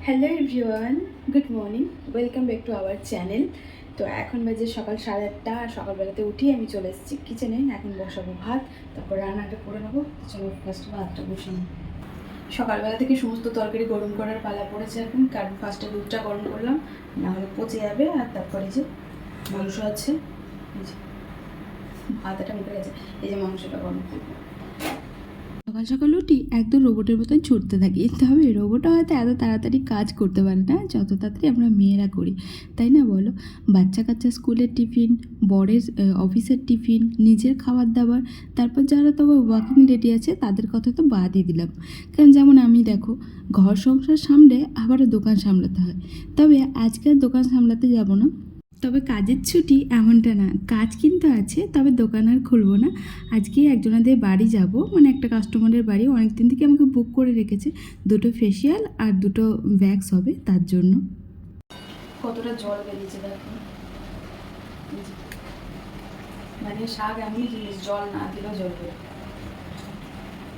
Hello everyone, good morning, welcome back to our channel. তো এখন বাজে সকাল 8:30 আর সকালবেলাতে উঠি আমি চলে এসেছি কিচেনে। এখন বসাবো ভাত, তারপর রান্নাটা করে নেবো। চলো ফার্স্ট ভাতটা বসে নিই। সকালবেলা থেকে সমস্ত তরকারি গরম করার পালা পড়েছে এখন, কারণ ফার্স্টে দুধটা গরম করলাম, নাহলে পচে যাবে। আর তারপরে যে মাংস আছে, এই যে ভাতটা মুখে গেছে, এই যে মাংসটা গরম করবো। সকাল সকাল উঠি একদম রোবটের মতন ছুটতে থাকি, তবে রোবটও হয়তো এত তাড়াতাড়ি কাজ করতে পারে না যত তাড়াতাড়ি আমরা মেয়েরা করি, তাই না বলো? বাচ্চা কাচ্চা স্কুলের টিফিন, বরের অফিসের টিফিন, নিজের খাবার দাবার, তারপর যারা তো ওয়ার্কিং লেডি আছে তাদের কথা তো বাদই দিলাম। কারণ যেমন আমি দেখো, ঘর সংসার সামলে আবারও দোকান সামলাতে হয়। তবে আজকে আর দোকান সামলাতে যাব না, তবে কাজের ছুটি এমনটা না, কাজ কিন্তু আছে, তবে দোকান আর খুলবো না। আজকে একজনাদের বাড়ি যাব, মানে একটা কাস্টমারের বাড়ি, অনেক দিন থেকে আমাকে বুক করে রেখেছে। দুটো ফেসিয়াল আর দুটো ভ্যাক্স হবে তার জন্য। কতটা জল বেরিয়েছে দেখো, মানে শাক এমনি জিনিস, জল না দিলেও জল বেরোবে।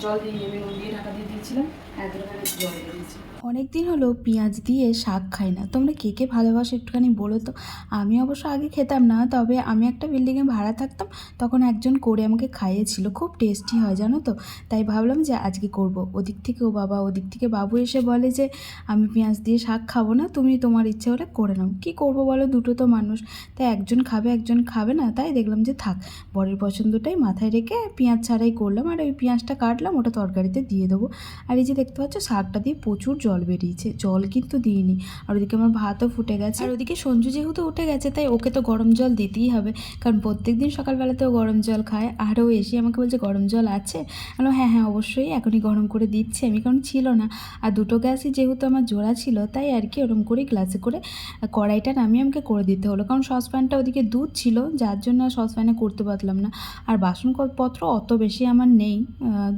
জল দিয়ে আমি নুন দিয়ে ঢাকা দিয়ে দিয়েছিলাম, এতখানে জল বেরিয়েছে। অনেক দিন হলো পেঁয়াজ দিয়ে শাক খাই না। তোমরা কে কে ভালোবাসো একটুখানি বলো তো। আমি অবশ্য আগে খেতাম না, তবে আমি একটা বিল্ডিংয়ে ভাড়া থাকতাম, তখন একজন করে আমাকে খাইয়েছিল, খুব টেস্টি হয় জানো তো। তাই ভাবলাম যে আজকে করব। ওদিক থেকে ও বাবা, ওদিক থেকে বাবু এসে বলে যে আমি পেঁয়াজ দিয়ে শাক খাবো না, তুমি তোমার ইচ্ছে হলে করে নাও। কী করবো বলো, দুটো তো মানুষ, তাই একজন খাবে একজন খাবে না, তাই দেখলাম যে থাক, বরের পছন্দটাই মাথায় রেখে পেঁয়াজ ছাড়াই করলাম। আর ওই পেঁয়াজটা কাটলাম, ওটা তরকারিতে দিয়ে দেবো। আর এই যে দেখতে পাচ্ছ শাকটা দিয়ে প্রচুর জল বেরিয়েছে, জল কিন্তু দিইনি। আর ওদিকে আমার ভাতও ফুটে গেছে, আর ওদিকে সঞ্জু যেহেতু উঠে গেছে তাই ওকে তো গরম জল দিতেই হবে, কারণ প্রত্যেকদিন সকালবেলাতেও গরম জল খায়। আর ও এসে আমাকে বলছে গরম জল আছে। বললাম হ্যাঁ হ্যাঁ অবশ্যই, এখনই গরম করে দিচ্ছি আমি, কারণ ছিল না। আর দুটো গ্যাসই যেহেতু আমার জোড়া ছিল, তাই আর কি ওরকম করে গ্লাসে করে কড়াইটা নামিয়ে আমাকে করে দিতে হলো, কারণ সসপ্যানটা ওদিকে দুধ ছিল, যার জন্য সসপ্যানে করতে পারলাম না। আর বাসনপত্র অত বেশি আমার নেই,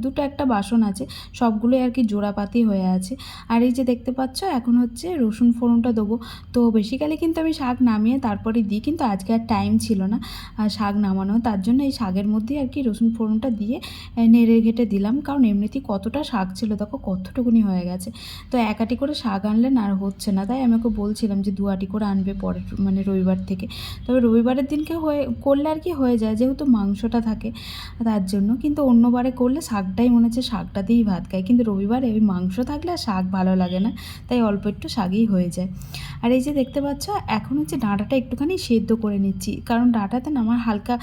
দুটো একটা বাসন আছে, সবগুলোই আর কি জোড়াপাতি হয়ে আছে। আর এই যে দেখতে পাচ্ছ এখন হচ্ছে রসুন ফোড়নটা দেবো। তো বেসিক্যালি কিন্তু আমি শাক নামিয়ে তারপরে দিই, কিন্তু আজকে আর টাইম ছিল না শাক নামানো, তার জন্য এই শাকের মধ্যেই আর কি রসুন ফোড়নটা দিয়ে নেড়ে ঘেটে দিলাম। কারণ এমনিতেই কতটা শাক ছিল দেখো, কতটুকুনি হয়ে গেছে। তো এক আটি করে শাক আনলে না আর হচ্ছে না, তাই আমি ওকে বলছিলাম যে 2 আটি করে আনবে পরের মানে রবিবার থেকে। তবে রবিবারের দিনকে করলে আর কি হয়ে যায়, যেহেতু মাংসটা থাকে তার জন্য। কিন্তু অন্যবারে করলে শাকটাই মনে হচ্ছে শাকটা দিয়েই ভাত খাই, কিন্তু রবিবারে ওই মাংস থাকলে আর শাক ভালো লাগে না, তাই অল্প একটু শাকই হয়ে যায়। আর এই যে দেখতে পাচ্ছ এখন হচ্ছে ডাঁটাটা একটুখানি সেদ্ধ করে নিচ্ছি, কারণ ডাঁটাতে না আমার হালকা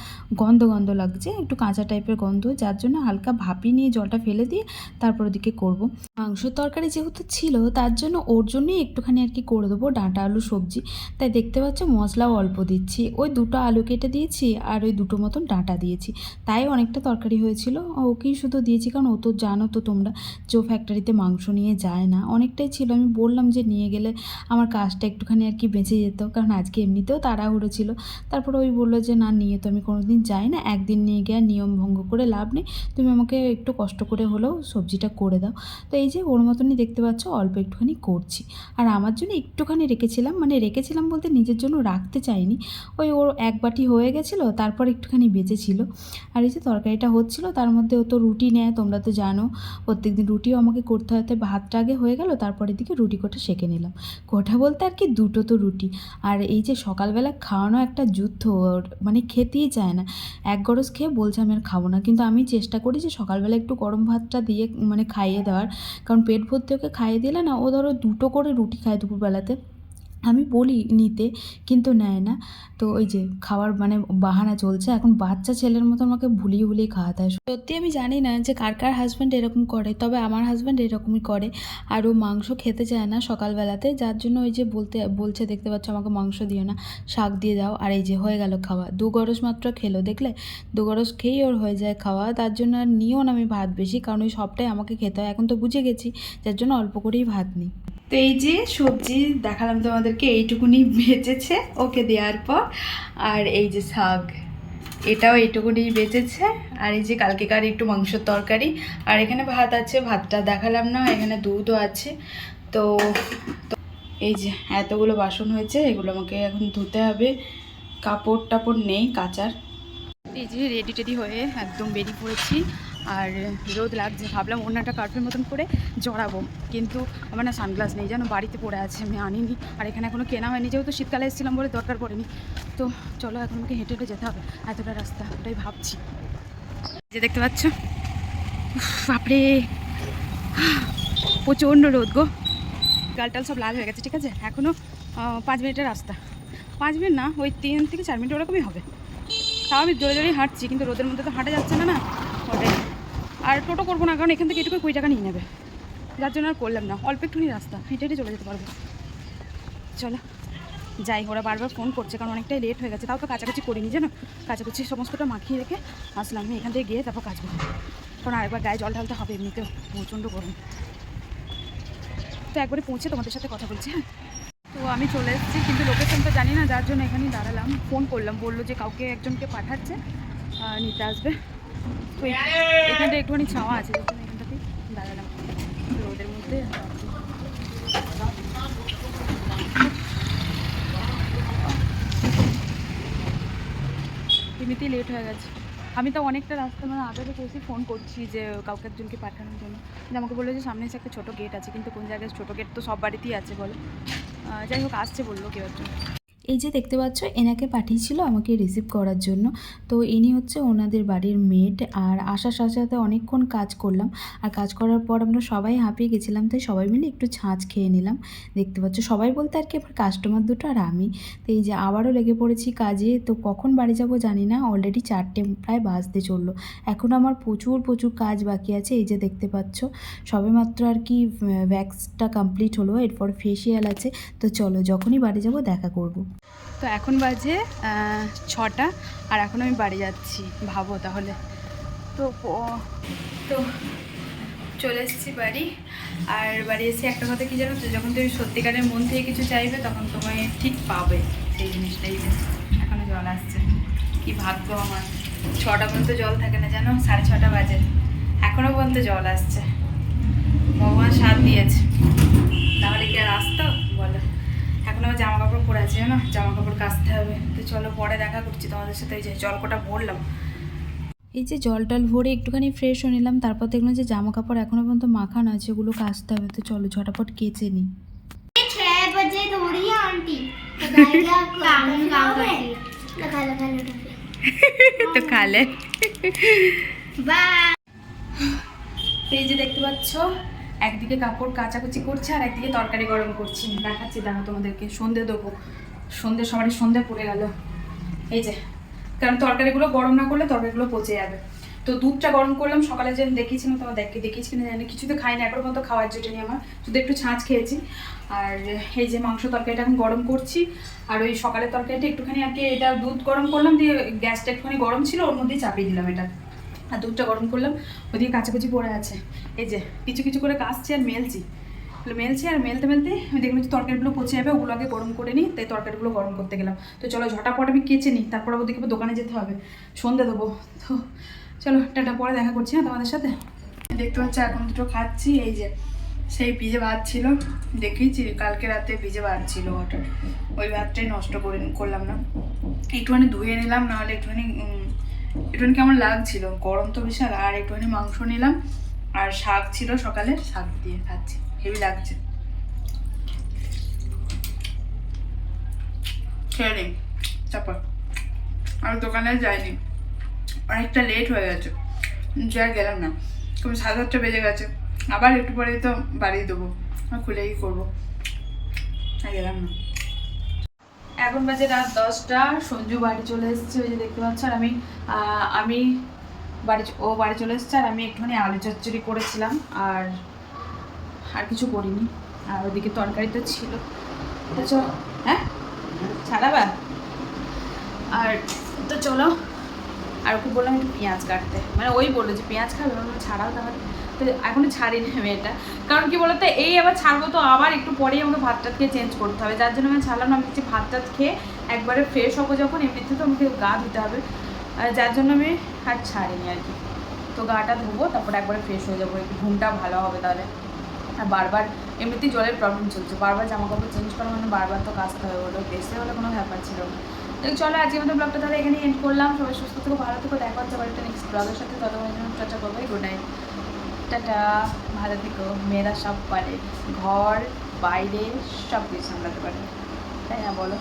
গন্ধ গন্ধ লাগছে, একটু কাঁচা টাইপের গন্ধ, যার জন্য হালকা ভাপি নিয়ে জলটা ফেলে দিয়ে তারপর ওদিকে করব। মাংসর তরকারি যেহেতু ছিল তার জন্য ওর জন্যই একটুখানি আর কি করে দেবো ডাঁটা আলু সবজি। তাই দেখতে পাচ্ছ মশলাও অল্প দিচ্ছি, ওই দুটো আলু কেটে দিয়েছি আর ওই দুটো মতন ডাঁটা দিয়েছি, তাই অনেকটা তরকারি হয়েছিল। ওকেই শুধু দিয়েছি, কারণ ও তো জানো তো তোমরা যে ও ফ্যাক্টরিতে মাংস নিয়ে যায় না, অনেকটাই ছিল। আমি বললাম যে নিয়ে গেলে আমার কাজটা একটুখানি আর কি বেঁচে যেত, কারণ আজকে এমনিতেও তাড়াহুড়ো ছিল। তারপর ওই বললো যে না, নিয়ে তো আমি কোনোদিন যাই না, একদিন নিয়ে গিয়ে নিয়ম ভঙ্গ করে লাভ নেই, তুমি আমাকে একটু কষ্ট করে হলেও সবজিটা করে দাও। তো এই যে ওর মতনই দেখতে পাচ্ছ অল্প একটুখানি করছি। আর আমার জন্য একটুখানি রেখেছিলাম, মানে রেখেছিলাম বলতে নিজের জন্য রাখতে চাইনি, ওই ওর এক বাটি হয়ে গেছিলো, তারপর একটুখানি বেঁচেছিল। আর এই যে তরকারিটা হচ্ছিলো, তার মধ্যে ও তো রুটি নেয়, তোমরা তো জানো প্রত্যেকদিন রুটিও আমাকে করতে হয়, তাই ভাতটা আগে হয়ে গেল, তারপরের দিকে রুটি কটা সেঁকে নিলাম। কটা বলতে আর কি দুটো তো রুটি। আর এই যে সকালবেলা খাওয়ানো একটা যুদ্ধ, মানে খেতেই চায় না, এক গরজ খেয়ে বলছে আমি আর খাবো না। কিন্তু আমি চেষ্টা করি যে সকালবেলা একটু গরম ভাতটা দিয়ে মানে খাইয়ে দেওয়ার, কারণ পেট ভর্তি ওকে খাইয়ে দিলে না ও ধরো দুটো করে রুটি খায় দুপুরবেলাতে। আমি বলি নিতে, কিন্তু নেয় না। তো ওই যে খাওয়ার মানে বাহানা চলছে এখন, বাচ্চা ছেলের মতো আমাকে ভুলিয়ে ভুলিয়ে খাওয়াতে হয়। সত্যি আমি জানি না যে কার কার হাজব্যান্ড এরকম করে, তবে আমার হাজব্যান্ড এরকমই করে। আর ও মাংস খেতে চায় না সকালবেলাতে, যার জন্য ওই যে বলছে দেখতে পাচ্ছ আমাকে মাংস দিও না, শাক দিয়ে দাও। আর এই যে হয়ে গেল খাওয়া, 2 গরজ মাত্র খেলো, দেখলে 2 গরজ খেয়েই ওর হয়ে যায় খাওয়া। তার জন্য আর নিও না আমি ভাত বেশি, কারণ ওই সবটাই আমাকে খেতে হয়, এখন তো বুঝে গেছি, যার জন্য অল্প করেই ভাত নিই। তো এই যে সবজি দেখালাম তোমাদেরকে, এইটুকুনি বেঁচেছে ওকে দেওয়ার পর। আর এই যে শাক, এটাও এইটুকুনি বেঁচেছে। আর এই যে কালকেকার একটু মাংসের তরকারি, আর এখানে ভাত আছে, ভাতটা দেখালাম না, এখানে দুধও আছে। তো এই যে এতগুলো বাসন হয়েছে, এগুলো আমাকে এখন ধুতে হবে, কাপড় টাপড় নেই কাচার। এই যে রেডি টেডি হয়ে একদম বেরিয়ে পড়েছি। আর রোদ লাগছে, ভাবলাম ওনাটা কার্পের মতন করে জড়াবো, কিন্তু আমার না সানগ্লাস নেই জানো, বাড়িতে পড়ে আছে, আমি আনিনি। আর এখানে এখনও কেনা হয়নি, যেহেতু শীতকালে এসেছিলাম বলে দরকার পড়েনি। তো চলো এখন আমাকে হেঁটে হেঁটে যেতে হবে, এতটা রাস্তা, ওটাই ভাবছি। যে দেখতে পাচ্ছ, বাপরে প্রচণ্ড রোদ গো, গালটাল সব লাল হয়ে গেছে। ঠিক আছে, এখনও 5 মিনিটের রাস্তা, 5 মিনিট না, ওই 3 থেকে 4 মিনিট ওরকমই হবে। তাও আমি জোরে জোরেই হাঁটছি, কিন্তু রোদের মধ্যে তো হাঁটা যাচ্ছে না, না ওটাই। আর টোটো করবো না, কারণ এখান থেকে এটুকু 20 টাকা নিয়ে নেবে, যার জন্য আর করলাম না। অল্প একটুখানি রাস্তা, হেঁটে হেঁটে চলে যেতে পারবো। চলো যাই, ওরা বারবার ফোন করছে, কারণ অনেকটাই লেট হয়ে গেছে। তাও তো কাছাকাছি করিনি জানো, কাছাকাছি সমস্তটা মাখিয়ে রেখে আসলাম। আমি এখান থেকে গিয়ে তারপর কাচবো, কারণ আরেকবার গায়ে জল ঢালতে হবে, এমনিতেও প্রচণ্ড গরম। তো একবারে পৌঁছে তোমাদের সাথে কথা বলছি। হ্যাঁ, তো আমি চলে এসেছি, কিন্তু লোকেশন তো জানি না, যার জন্য এখানেই দাঁড়ালাম। ফোন করলাম, বললো যে কাউকে একজনকে পাঠাচ্ছে, নিতে আসবে। তো এখানটা একটুখানি ছাওয়া আছে, যার জন্য এখানটাতেই দাঁড়ালাম রোদের মধ্যে। এমনিতেই লেট হয়ে গেছে। আমি তো অনেকটা রাস্তা মানে আগে থেকে ফোন করছি যে কাউকে একজনকে পাঠানোর জন্য, কিন্তু আমাকে বললো যে সামনে এসে একটা ছোটো গেট আছে, কিন্তু কোন জায়গায় ছোটো গেট তো সব বাড়িতেই আছে বলো। যাই হোক, আসছে বললো কেউ একজন। এই যে দেখতে পাচ্ছ, এনাকে পাঠিয়েছিল আমাকে রিসিভ করার জন্য। তো ইনি হচ্ছে ওনাদের বাড়ির মেড। আর আসার সাথে সাথে অনেকক্ষণ কাজ করলাম, আর কাজ করার পর আমরা সবাই হাঁপিয়ে গেছিলাম, তাই সবাই মিলে একটু ছাঁচ খেয়ে নিলাম। দেখতে পাচ্ছ, সবাই বলতে আর কি আমার কাস্টমার দুটো আর আমি। তো এই যে আবারও লেগে পড়েছি কাজে। তো কখন বাড়ি যাব জানি না, অলরেডি 4টে প্রায় বাজতে চললো। এখন আমার প্রচুর প্রচুর কাজ বাকি আছে। এই যে দেখতে পাচ্ছ, সবেমাত্র আর কি ভ্যাক্সটা কমপ্লিট হলো, এরপর ফেসিয়াল আছে। তো চলো, যখনই বাড়ি যাব দেখা করব। তো এখন বাজে 6টা, আর এখন আমি বাড়ি যাচ্ছি, ভাবো তাহলে। তো তো চলে এসেছি বাড়ি। আর বাড়ি এসে একটা কথা কি জানো তো, যখন তুমি সত্যিকারের মন থেকে কিছু চাইবে, তখন তোমায় ঠিক পাবে সেই জিনিসটাই। এখনও জল আসছে, কি ভাগ্য আমার। 6টা পর্যন্ত জল থাকে না জানো, 6:30 বাজে, এখনও পর্যন্ত জল আসছে। ভগবান সাথ দিয়েছে, তাহলে কি আর আসতো বলো। এখন আমার জামা কাপড় পরে আছে জানো, জামা কাপড় কাচতে হবে। তো চলো পরে দেখা করছি তোমাদের সাথে। এই যে জল কটা ভরলাম, এই যে জল টল ভরে একটুখানি ফ্রেশ হয়ে নিলাম, তারপর দেখলাম যে জামা কাপড় এখনো পর্যন্ত মাখানো আছে, ওগুলো কাচতে হবে। তো চলো ঝটাপট কেচে নিই। 6 बजे थोड़ी है आंटी, তো খালে बाय। এই যে দেখতে পাচ্ছ, একদিকে কাপড় কাচাকুচি করছে, আর একদিকে তরকারি গরম করছি। দেখাচ্ছি দাঁড়া তোমাদেরকে, সন্ধে দেবো। সন্ধে সবারই সন্ধে পড়ে গেল। এই যে, কারণ তরকারিগুলো গরম না করলে তরকারিগুলো পচে যাবে। তো দুধটা গরম করলাম, সকালে যে দেখিয়েছিলাম, তোমার দেখিয়েছি কিনা জানি, কিছুতে খাইনি এখনো পর্যন্ত, খাওয়ার জন্যই আমার শুধু একটু ছাঁচ খেয়েছি। আর এই যে মাংস তরকারিটা এখন গরম করছি। আর ওই সকালের তরকারিটা একটুখানি আর কি, এটা দুধ গরম করলাম, দিয়ে গ্যাসটা একটুখানি গরম ছিল, ওর মধ্যেই চাপিয়ে দিলাম এটা, আর দুধটা গরম করলাম। ওদিকে কাচাকুচি পড়ে আছে, এই যে কিছু কিছু করে কাচছি আর মেলছি। আর মেলতে মেলতে আমি দেখলাম যে তরকারিগুলো পচে যাবে, ওগুলো আগে গরম করে নিই, তাই তরকারিগুলো গরম করতে গেলাম। তো চলো ঝটাপট আমি কেচে নিই, তারপর ওদিকে দোকানে যেতে হবে, সন্ধে দেবো। তো চলো টাটা, পরে দেখা করছি হ্যাঁ তোমাদের সাথে। দেখতে পাচ্ছি এখন দুটো খাচ্ছি। এই যে সেই ভিজে ভাত ছিল, দেখেইছি কালকে রাতে ভিজে ভাত ছিল, ওটা ওই ভাতটাই নষ্ট করলাম না, একটুখানি ধুয়ে নিলাম, নাহলে একটুখানি কেমন লাগছিল, গরম তো বিশাল। আর একটুখানি মাংস নিলাম, আর শাক ছিল সকালে, শাক দিয়ে খাচ্ছি, হেভি লাগছে। খেয়ে নিই তারপর, আর দোকানে যাইনি, অনেকটা লেট হয়ে গেছে, যা গেলাম না, তুমি 7:30 বেজে গেছে। আবার একটু পরে তো বাড়ি দেবো, খুলেই করবো, আর গেলাম না। এখন বাজে রাত 10টা, সঞ্জু বাড়ি চলে এসেছে, ওই যে দেখতে পাচ্ছ। আর আমি বাড়ি চলে এসেছে, আর আমি একটুখানি আলু চচ্চড়ি করেছিলাম, আর কিছু করিনি। আর ওদিকে তরকারি তো ছিল। তো চলো, হ্যাঁ ছাড়াবা। আর তো চলো, আর ওকে বললাম একটু পেঁয়াজ কাটতে, মানে ওই বললো যে পেঁয়াজ খাবে, ছাড়াও তাহলে। তো এখনও ছাড়িনি আমি এটা, কারণ কি বলতো, এই আবার ছাড়বো তো আবার একটু পরেই আমাকে ভাতটা খেয়ে চেঞ্জ করতে হবে, যার জন্য আমি ছাড়লাম না। আমি কিছু ভাতটা খেয়ে একবারে ফ্রেশ হবো যখন, এমনিতে তো আমাকে গা ধুতে হবে, যার জন্য আমি আর ছাড়িনি আর কি। তো গাটা ধুবো, তারপর একবারে ফ্রেশ হয়ে যাবো, একটু ঘুমটা ভালো হবে তাহলে। আর বারবার এমনিতেই জলের প্রবলেম চলছে, বারবার জামা কাপড় চেঞ্জ করা মানে বারবার তো কাচতে হবে, ওটা বেসে হলে কোনো ব্যাপার ছিল না। তো চলো আজকে আমাদের ব্লগটা তাহলে এখানে এন্ড করলাম। সবাই সুস্থ থেকো, ভালো থেকো, দেখা হচ্ছে আবার একটা নেক্সট ব্লগের সাথে। ততক্ষণের জন্য চর্চা করবে। গুড নাইট, টাটা, ভালো থেকো। মেয়েরা সব পারে, ঘর বাইরে সব কিছু সামলাতে পারে, তাই না বলো?